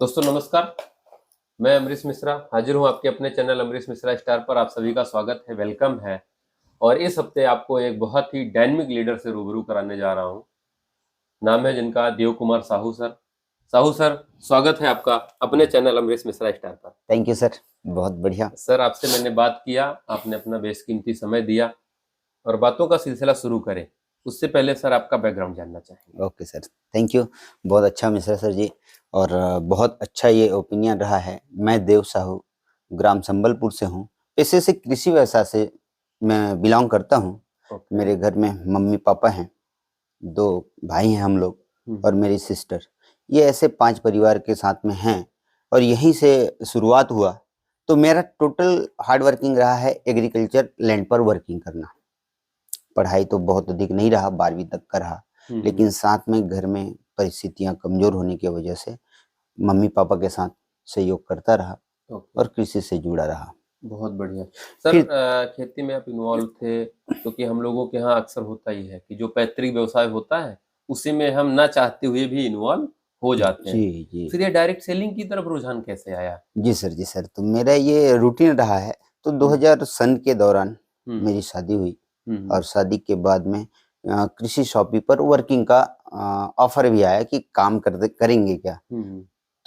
दोस्तों नमस्कार। मैं अमरीश मिश्रा हाजिर हूँ आपके अपने चैनल अमरीश मिश्रा स्टार पर। आप सभी का स्वागत है, वेलकम है। और इस हफ्ते आपको एक बहुत ही डायनेमिक लीडर से रूबरू कराने जा रहा हूँ। नाम है जिनका देव कुमार साहू सर। साहू सर, स्वागत है आपका अपने चैनल अमरीश मिश्रा स्टार पर। थैंक यू सर, बहुत बढ़िया। सर, आपसे मैंने बात किया, आपने अपना बेशकीमती समय दिया और बातों का सिलसिला शुरू करें उससे पहले सर आपका बैकग्राउंड जानना चाहेंगे। Okay sir, thank you. बहुत अच्छा मिश्रा सर जी, और बहुत अच्छा ये ओपिनियन रहा है। मैं देव साहू ग्राम संबलपुर से हूँ। पेशे से कृषि व्यवसाय से मैं बिलोंग करता हूँ। ओके। मेरे घर में मम्मी पापा हैं, 2 भाई हैं हम लोग और मेरी सिस्टर। ये ऐसे 5 परिवार के साथ में हैं और यहीं से शुरुआत हुआ। तो मेरा टोटल हार्ड वर्किंग रहा है, एग्रीकल्चर लैंड पर वर्किंग करना। पढ़ाई तो बहुत अधिक नहीं रहा, 12वीं तक का रहा, लेकिन साथ में घर में परिस्थितियां कमजोर होने की वजह से मम्मी पापा के साथ सहयोग करता रहा और कृषि से जुड़ा रहा। बहुत बढ़िया सर। फिर खेती में आप इन्वॉल्व थे, क्योंकि हम लोगों के यहाँ अक्सर होता ही है कि जो पैतृक व्यवसाय होता है उसी में हम ना चाहते हुए भी इन्वॉल्व हो जाते हैं। जी जी फिर ये डायरेक्ट सेलिंग की तरफ रुझान कैसे आया? जी सर, तो मेरा ये रूटीन रहा है। तो 2000 सन के दौरान मेरी शादी हुई और शादी के बाद में कृषि शॉपी पर वर्किंग का ऑफर भी आया कि काम करेंगे क्या।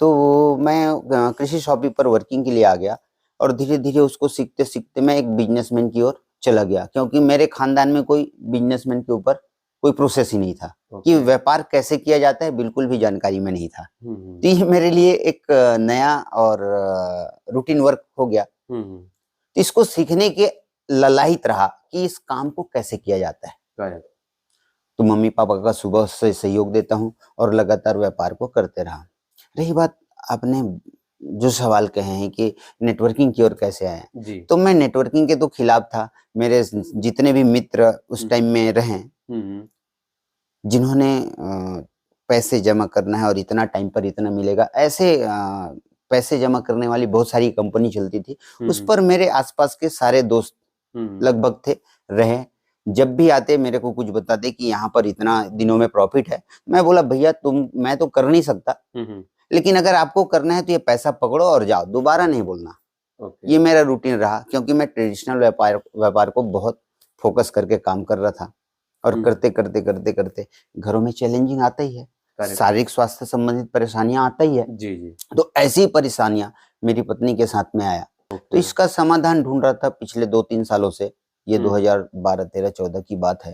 तो मैं कृषि शॉपी पर वर्किंग के लिए आ गया और धीरे धीरे उसको सीखते सीखते मैं एक बिजनेसमैन की ओर चला गया, क्योंकि मेरे खानदान में कोई बिजनेसमैन के ऊपर कोई प्रोसेस ही नहीं था कि व्यापार कैसे किया जाता है, बिल्कुल भी जानकारी में नहीं था। तो ये मेरे लिए एक नया और रूटीन वर्क हो गया। तो इसको सीखने के ललायत रहा कि इस काम को कैसे किया जाता है। तो मम्मी पापा का सुबह से सहयोग देता हूँ और लगातार व्यापार को करते रहा। रही बात आपने जो सवाल कहे हैं कि नेटवर्किंग की ओर कैसे आए, तो मैं नेटवर्किंग के तो खिलाफ था। मेरे जितने भी मित्र उस टाइम में रहे, जिन्होंने पैसे जमा करना है और इतना टाइम पर इतना मिलेगा, ऐसे पैसे जमा करने वाली बहुत सारी कंपनी चलती थी। उस पर मेरे आसपास के सारे दोस्त लगभग थे रहे। जब भी आते मेरे को कुछ बताते कि यहाँ पर इतना दिनों में प्रॉफिट है। मैं बोला भैया मैं तो कर नहीं सकता, लेकिन अगर आपको करना है तो ये पैसा पकड़ो और जाओ, दोबारा नहीं बोलना। ये मेरा रूटीन रहा, क्योंकि मैं ट्रेडिशनल व्यापार को बहुत फोकस करके काम कर रहा था। और करते करते करते करते घरों में चैलेंजिंग आता ही है, शारीरिक स्वास्थ्य संबंधित परेशानियां आता ही है। तो ऐसी परेशानियां मेरी पत्नी के साथ में आया। तो इसका समाधान ढूंढ रहा था पिछले 2-3 सालों से। ये 2012, 13, 14 की बात है।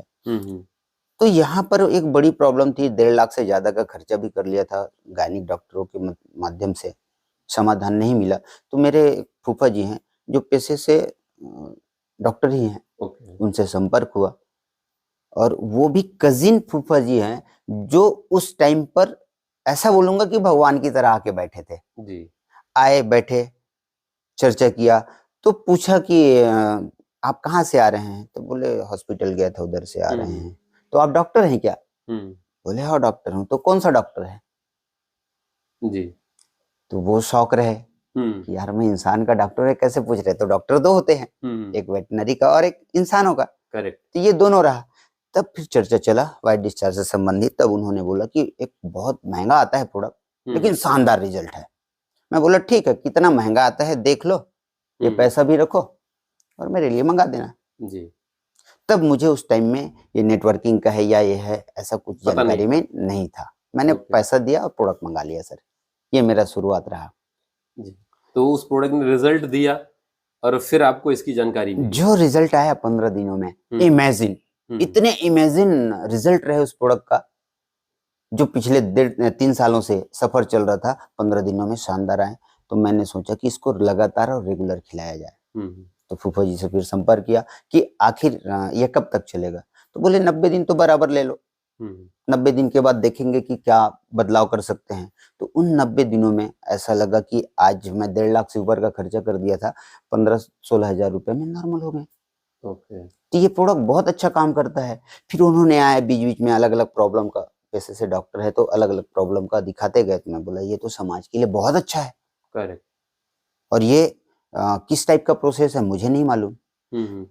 तो यहाँ पर एक बड़ी प्रॉब्लम थी। 1.5 लाख से ज्यादा का खर्चा भी कर लिया था गायनिक डॉक्टरों के माध्यम से, समाधान नहीं मिला। तो मेरे फूफा जी हैं जो पेशे से डॉक्टर ही हैं, उनसे संपर्क हुआ और वो भी कजिन फूफा जी हैं जो उस टाइम पर ऐसा बोलूंगा कि भगवान की तरह आके बैठे थे। आए, बैठे, चर्चा किया। तो पूछा कि आप कहाँ से आ रहे हैं? तो बोले हॉस्पिटल गया था, उधर से आ रहे हैं। तो आप डॉक्टर हैं क्या? बोले हाँ डॉक्टर हूँ। तो कौन सा डॉक्टर है? तो वो शौक रहे कि यार मैं इंसान का डॉक्टर है कैसे पूछ रहे। तो डॉक्टर 2 होते हैं, एक वेटनरी का और एक इंसानों का। तो ये दोनों रहा। तब फिर चर्चा चला वाइट डिस्चार्ज से संबंधित। तब उन्होंने बोला कि एक बहुत महंगा आता है प्रोडक्ट, लेकिन शानदार रिजल्ट है। मैं बोला ठीक है, कितना महंगा आता है देख लो, ये पैसा भी रखो और मेरे लिए मंगा देना। तब मुझे उस टाइम में ये नेटवर्किंग का है या ये है ऐसा कुछ जानकारी में नहीं था। मैंने पैसा दिया और प्रोडक्ट मंगा लिया सर। ये मेरा शुरुआत रहा। तो उस प्रोडक्ट ने रिजल्ट दिया और फिर आपको इसकी जानकारी मिली। जो रिजल्ट आया 15 दिनों में, इमेजिन, इतने इमेजिन रिजल्ट रहे उस प्रोडक्ट का। जो पिछले 3 सालों से सफर चल रहा था, 15 दिनों में शानदार आए। तो मैंने सोचा कि इसको लगातार और रेगुलर खिलाया जाए। तो फूफा जी से फिर संपर्क किया कि आखिर ये कब तक चलेगा। तो बोले 90 दिन तो बराबर ले लो, 90 दिन के बाद देखेंगे कि क्या बदलाव कर सकते हैं। तो उन 90 दिनों में ऐसा लगा कि आज मैं 1.5 लाख से ऊपर का खर्चा कर दिया था, 15-16 हजार रुपए में नॉर्मल हो गए। तो ये प्रोडक्ट बहुत अच्छा काम करता है। फिर उन्होंने आया बीच बीच में अलग अलग प्रॉब्लम का, पैसे से डॉक्टर है तो अलग अलग प्रॉब्लम का दिखाते गए। तो मैं बोला ये तो समाज के लिए बहुत अच्छा है। करेक्ट। और ये किस टाइप का प्रोसेस है मुझे नहीं मालूम।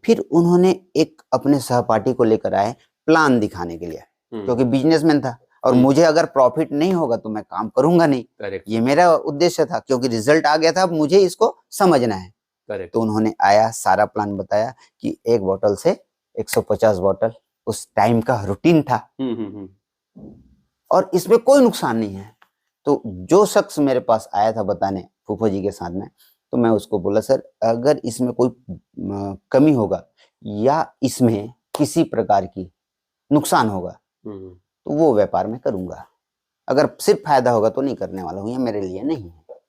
फिर उन्होंने एक अपने सहपाठी को लेकर आए प्लान दिखाने के लिए, क्योंकि बिजनेसमैन था, और मुझे अगर प्रॉफिट नहीं होगा तो मैं काम करूंगा नहीं। करेक्ट। ये मेरा उद्देश्य था, क्योंकि रिजल्ट आ गया था, अब मुझे इसको समझना है। करेक्ट। तो उन्होंने आया, सारा प्लान बताया कि एक बोतल से 150 बोतल, उस टाइम का रूटीन था, और इसमें कोई नुकसान नहीं है। तो जो शख्स मेरे पास आया था बताने फूफा जी के साथ में, तो मैं उसको बोला, सर अगर इसमें कोई कमी होगा या इसमें किसी प्रकार की नुकसान होगा तो वो व्यापार में करूंगा, अगर सिर्फ फायदा होगा तो नहीं करने वाला हूँ, ये मेरे लिए नहीं है।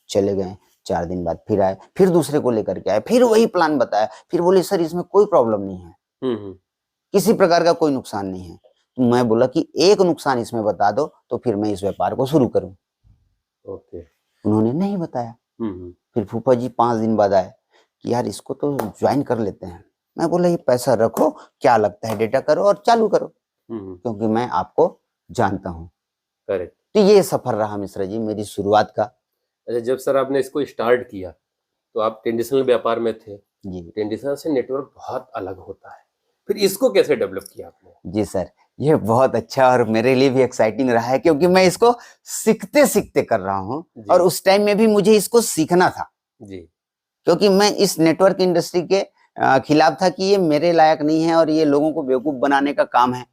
चले गए, 4 दिन बाद फिर आए, फिर दूसरे को लेकर के आए, फिर वही प्लान बताया, फिर बोले सर इसमें कोई प्रॉब्लम नहीं है, किसी प्रकार का कोई नुकसान नहीं है। तो मैं बोला कि एक नुकसान इसमें बता दो तो फिर मैं इस व्यापार को शुरू करूं। ओके। उन्होंने नहीं बताया। फिर फूफा जी 5 दिन बाद आए कि यार इसको तो ज्वाइन कर लेते हैं। मैं बोला ये पैसा रखो, क्या लगता है डेटा करो और चालू करो, क्योंकि मैं आपको जानता हूँ। करेक्ट। तो ये सफर रहा मिश्रा जी मेरी शुरुआत का। अच्छा, जब सर आपने इसको स्टार्ट किया तो आप ट्रेडिशनल व्यापार में थे जी। ट्रेडिशनल से नेटवर्क बहुत अलग होता है, फिर इसको कैसे डेवलप किया आपने? जी सर, ये बहुत अच्छा और मेरे लिए भी एक्साइटिंग रहा है, क्योंकि मैं इसको सीखते सीखते कर रहा हूँ, और उस टाइम में भी मुझे इसको सीखना था जी, क्योंकि मैं इस नेटवर्क इंडस्ट्री के खिलाफ था कि ये मेरे लायक नहीं है और ये लोगों को बेवकूफ बनाने का काम है।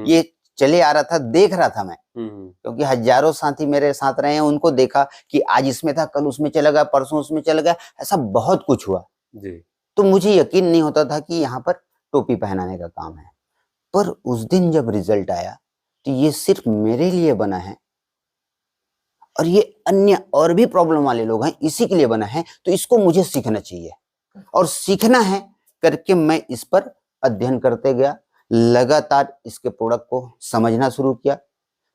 ये चले आ रहा था, देख रहा था मैं, क्योंकि हजारों साथी मेरे साथ रहे हैं, उनको देखा कि आज इसमें था, कल उसमें चला गया, परसों उसमें चला गया, ऐसा बहुत कुछ हुआ जी। तो मुझे यकीन नहीं होता था कि यहाँ पर टोपी पहनाने का काम है। पर उस दिन जब रिजल्ट आया तो ये सिर्फ मेरे लिए बना है, और ये अन्य और भी प्रॉब्लम वाले लोग हैं इसी के लिए बना है, तो इसको मुझे सीखना चाहिए, और सीखना है करके मैं इस पर अध्ययन करते गया, लगातार इसके प्रोडक्ट को समझना शुरू किया,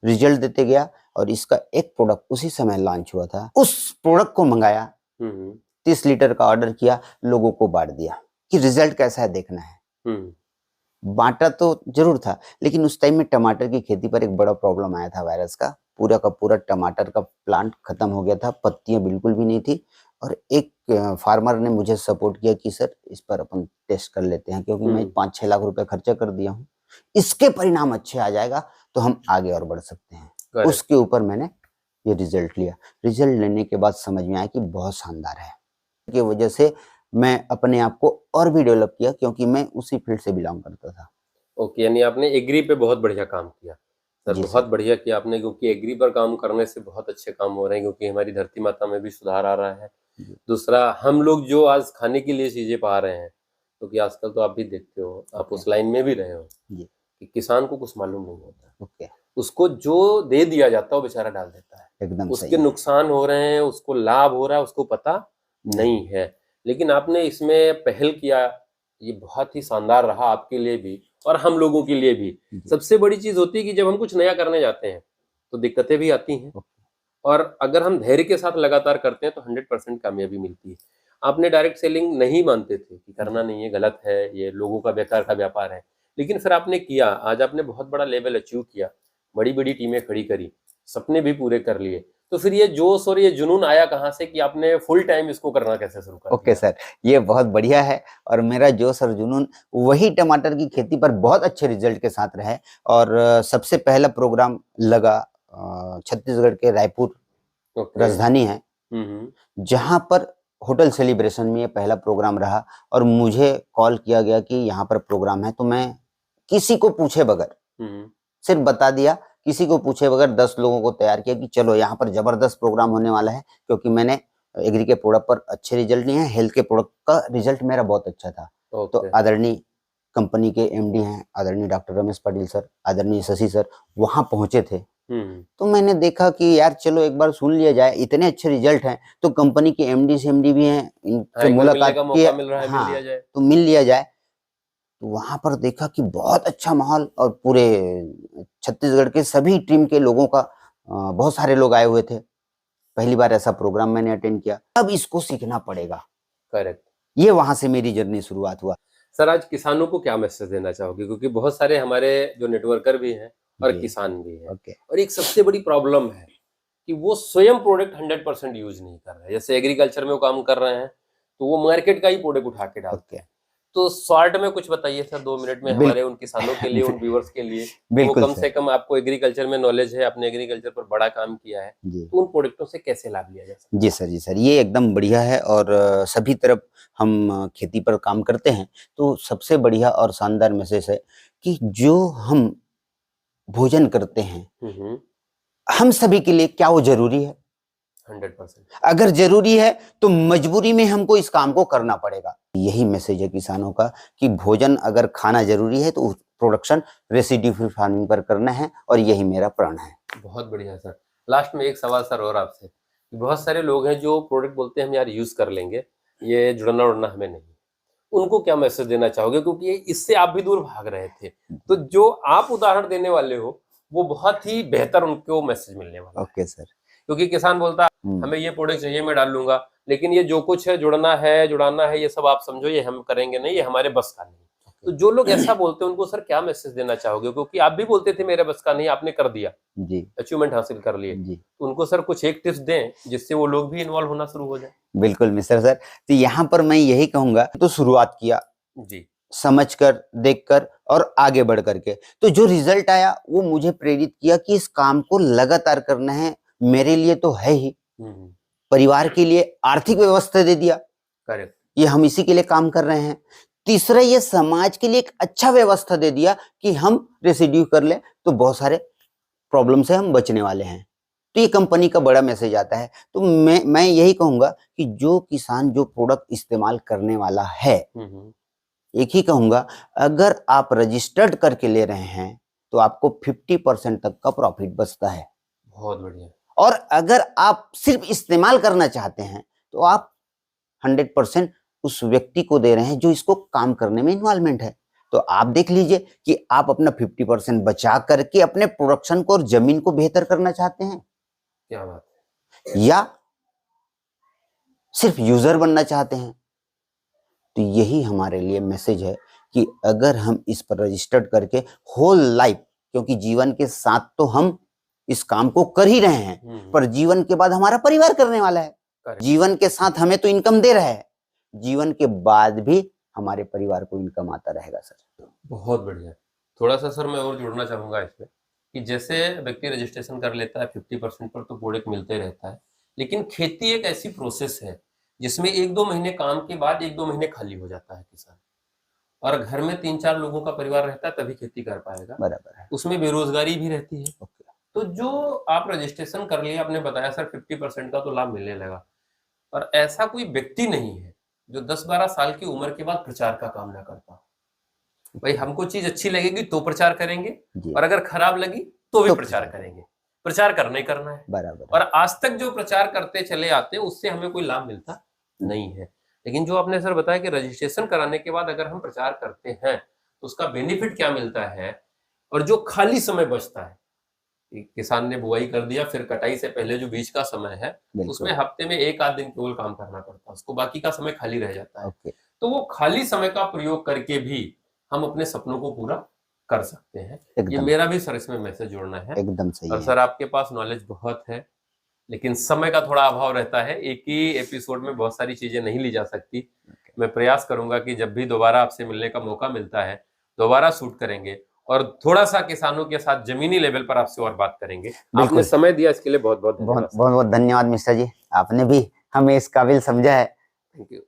रिजल्ट देते गया, और इसका एक प्रोडक्ट उसी समय लॉन्च हुआ था। उस प्रोडक्ट को मंगाया, 30 लीटर का ऑर्डर किया, लोगों को बांट दिया कि रिजल्ट कैसा है देखना है। बांटा तो जरूर था, लेकिन उस टाइम में टमाटर की खेती पर एक बड़ा प्रॉब्लम आया था वायरस का, पूरा का पूरा टमाटर का प्लांट खत्म हो गया था, पत्तियां बिल्कुल भी नहीं थी। और एक फार्मर ने मुझे सपोर्ट किया कि सर इस पर अपन टेस्ट कर लेते हैं, क्योंकि मैं 5-6 लाख रुपए खर्चा कर दिया हूँ, इसके परिणाम अच्छे आ जाएगा तो हम आगे और बढ़ सकते हैं। उसके ऊपर मैंने ये रिजल्ट लिया। रिजल्ट लेने के बाद समझ में आया कि बहुत शानदार है, की वजह से मैं अपने आप को और भी डेवलप किया, क्योंकि मैं उसी फील्ड से बिलोंग करता था। ओके, यानी आपने एग्री पे बहुत बढ़िया काम किया सर, बहुत बढ़िया किया आपने, क्योंकि एग्री पर काम करने से बहुत अच्छे काम हो रहे हैं, क्योंकि हमारी धरती माता में भी सुधार आ रहा है। दूसरा, हम लोग जो आज खाने के लिए चीजें पा रहे हैं, क्योंकि आजकल तो आप भी देखते हो, आप उस लाइन में भी रहे हो कि किसान को कुछ मालूम नहीं होता, उसको जो दे दिया जाता है वो बेचारा डाल देता है, एकदम उसके नुकसान हो रहे हैं, उसको लाभ हो रहा है, उसको पता नहीं है। लेकिन आपने इसमें पहल किया, ये बहुत ही शानदार रहा आपके लिए भी और हम लोगों के लिए भी। सबसे बड़ी चीज होती है कि जब हम कुछ नया करने जाते हैं तो दिक्कतें भी आती हैं, और अगर हम धैर्य के साथ लगातार करते हैं तो 100% कामयाबी मिलती है। आपने डायरेक्ट सेलिंग नहीं मानते थे कि करना नहीं है, गलत है, ये लोगों का बेकार का व्यापार है, लेकिन फिर आपने किया, आज आपने बहुत बड़ा लेवल अचीव किया, बड़ी बड़ी टीमें खड़ी करी, सपने भी पूरे कर लिए। तो फिर ये जोश और ये जुनून आया कहाँ से कि आपने फुल टाइम इसको करना कैसे शुरू कर दिया? ओके सर, ये बहुत बढ़िया है, और मेरा जोश और जुनून वही टमाटर की खेती पर बहुत अच्छे रिजल्ट के साथ रहे। और सबसे पहला प्रोग्राम लगा छत्तीसगढ़ के रायपुर, राजधानी है, जहां पर होटल सेलिब्रेशन में ये पहला प्रोग्राम रहा, और मुझे कॉल किया गया कि यहाँ पर प्रोग्राम है। तो मैं किसी को पूछे बगैर, सिर्फ बता दिया, किसी को पूछे बगैर 10 लोगों को तैयार किया कि चलो यहाँ पर जबरदस्त प्रोग्राम होने वाला है, क्योंकि मैंने एग्री के प्रोडक्ट पर अच्छे रिजल्ट लिए हैं, हेल्थ के प्रोडक्ट का रिजल्ट मेरा बहुत अच्छा था। तो आदरणीय कंपनी के एमडी हैं, आदरणीय डॉक्टर रमेश पाटिल सर, आदरणीय शशि सर वहां पहुंचे थे। तो मैंने देखा कि यार चलो एक बार सुन लिया जाए, इतने अच्छे रिजल्ट हैं तो कंपनी के एमडी से एमडी भी हैं, इनसे मुलाकात किया, तो मिल लिया जाए। तो वहां पर देखा कि बहुत अच्छा माहौल, और पूरे छत्तीसगढ़ के सभी टीम के लोगों का बहुत सारे लोग आए हुए थे। पहली बार ऐसा प्रोग्राम मैंने अटेंड किया। अब इसको सीखना पड़ेगा। करेक्ट। ये वहां से मेरी जर्नी शुरुआत हुआ। सर, आज किसानों को क्या मैसेज देना चाहोगे, क्योंकि बहुत सारे हमारे जो नेटवर्कर भी हैं और किसान भी हैं, और एक सबसे बड़ी प्रॉब्लम है कि वो स्वयं प्रोडक्ट 100% यूज नहीं कर रहे हैं। जैसे एग्रीकल्चर में वो काम कर रहे हैं तो वो मार्केट का ही प्रोडक्ट उठा के डालते हैं, तो शॉर्ट में कुछ बताइए सर, 2 मिनट में हमारे उन किसानों के लिए, उन व्यूअर्स के लिए, वो कम से कम आपको एग्रीकल्चर में नॉलेज है, आपने एग्रीकल्चर पर बड़ा काम किया है, तो उन प्रोडक्टों से कैसे लाभ लिया जा सकता है? जी सर, ये एकदम बढ़िया है। और सभी तरफ हम खेती पर काम करते हैं, तो सबसे बढ़िया और शानदार मैसेज है कि जो हम भोजन करते हैं, हम सभी के लिए क्या वो जरूरी है? 100%। अगर जरूरी है तो मजबूरी में हमको इस काम को करना पड़ेगा। यही मैसेज है किसानों का कि भोजन अगर खाना जरूरी है तो प्रोडक्शन रेसिड्यू फ्री फार्मिंग पर करना है, और यही मेरा प्रण है। बहुत बढ़िया सर। लास्ट में एक सवाल सर और आपसे, बहुत सारे लोग हैं जो प्रोडक्ट बोलते हैं हम यार यूज कर लेंगे, ये जुड़ना उड़ना हमें नहीं, उनको क्या मैसेज देना चाहोगे? क्योंकि इससे आप भी दूर भाग रहे थे, तो जो आप उदाहरण देने वाले हो वो बहुत ही बेहतर उनको मैसेज मिलने वाला है। Okay sir. क्योंकि किसान बोलता है हमें ये प्रोडक्ट चाहिए, मैं डाल लूंगा, लेकिन ये जो कुछ है जुड़ना है, जुड़ाना है, ये सब आप समझो ये हम करेंगे नहीं, ये हमारे बस का नहीं। तो जो लोग ऐसा बोलते हैं उनको सर क्या मैसेज देना चाहोगे? क्योंकि आप भी बोलते थे मेरे बस का नहीं, आपने कर दिया जी, अचीवमेंट हासिल कर लिए जी, तो उनको सर कुछ एक टिप्स दें जिससे वो लोग भी इन्वॉल्व होना शुरू हो जाए। बिल्कुल मिस्टर सर, तो यहाँ पर मैं यही कहूंगा, तो शुरुआत किया जी, समझकर, देखकर और आगे बढ़ करके, तो जो रिजल्ट आया वो मुझे प्रेरित किया कि इस काम को लगातार करना है। मेरे लिए तो है ही, परिवार के लिए आर्थिक व्यवस्था दे दिया, करेक्ट, ये हम इसी के लिए काम कर रहे हैं। तीसरा, ये समाज के लिए एक अच्छा व्यवस्था दे दिया कि हम रेसिड्यू कर ले तो बहुत सारे प्रॉब्लम से हम बचने वाले हैं। तो ये कंपनी का बड़ा मैसेज आता है। तो मैं यही कहूंगा कि जो किसान जो प्रोडक्ट इस्तेमाल करने वाला है, एक ही कहूंगा, अगर आप रजिस्टर्ड करके ले रहे हैं तो आपको 50% तक का प्रॉफिट बचता है। बहुत बढ़िया। और अगर आप सिर्फ इस्तेमाल करना चाहते हैं तो आप 100% उस व्यक्ति को दे रहे हैं जो इसको काम करने में इन्वॉल्वमेंट है। तो आप देख लीजिए कि आप अपना 50% बचा करके अपने प्रोडक्शन को और जमीन को बेहतर करना चाहते हैं, क्या बात है, या सिर्फ यूजर बनना चाहते हैं। तो यही हमारे लिए मैसेज है कि अगर हम इस पर रजिस्टर्ड करके होल लाइफ, क्योंकि जीवन के साथ तो हम इस काम को कर ही रहे हैं, पर जीवन के बाद हमारा परिवार करने वाला है, जीवन के साथ हमें तो इनकम दे रहा है, जीवन के बाद भी हमारे परिवार को इनकम आता रहेगा सर। बहुत बढ़िया। थोड़ा सा सर मैं और जोड़ना चाहूंगा इसमें कि जैसे व्यक्ति रजिस्ट्रेशन कर लेता है 50% पर तो प्रोडक्ट मिलते रहता है, लेकिन खेती एक ऐसी प्रोसेस है जिसमें 1-2 महीने काम के बाद 1-2 महीने खाली हो जाता है किसान, और घर में 3-4 लोगों का परिवार रहता है तभी खेती कर पाएगा, बराबर है, उसमें बेरोजगारी भी रहती है। तो जो आप रजिस्ट्रेशन कर लिया, आपने बताया सर 50% का तो लाभ मिलने लगा, और ऐसा कोई व्यक्ति नहीं है जो 10-12 साल की उम्र के बाद प्रचार का काम ना करता। भाई हमको चीज अच्छी लगेगी तो प्रचार करेंगे, और अगर खराब लगी तो भी प्रचार करेंगे। प्रचार करना ही करना है, बराबर। और आज तक जो प्रचार करते चले आते हैं उससे हमें कोई लाभ मिलता नहीं है। लेकिन जो आपने सर बताया कि रजिस्ट्रेशन कराने के बाद अगर हम प्रचार करते हैं तो उसका बेनिफिट क्या मिलता है, और जो खाली समय बचता है, किसान ने बुआई कर दिया, फिर कटाई से पहले जो बीच का समय है उसमें हफ्ते में 1-8 दिन केवल काम करना पड़ता है, उसको बाकी का समय खाली रह जाता है। तो वो खाली समय का प्रयोग करके भी हम अपने सपनों को पूरा कर सकते हैं। ये मेरा भी सर इसमें मैसेज जोड़ना है। एकदम सही और सर आपके पास नॉलेज बहुत है, लेकिन समय का थोड़ा अभाव रहता है, एक ही एपिसोड में बहुत सारी चीजें नहीं ली जा सकती। मैं प्रयास करूंगा कि जब भी दोबारा आपसे मिलने का मौका मिलता है दोबारा शूट करेंगे, और थोड़ा सा किसानों के साथ जमीनी लेवल पर आपसे और बात करेंगे। आपने समय दिया इसके लिए बहुत बहुत धन्यवाद मिस्टर जी, आपने भी हमें इस काबिल समझा है। Thank you.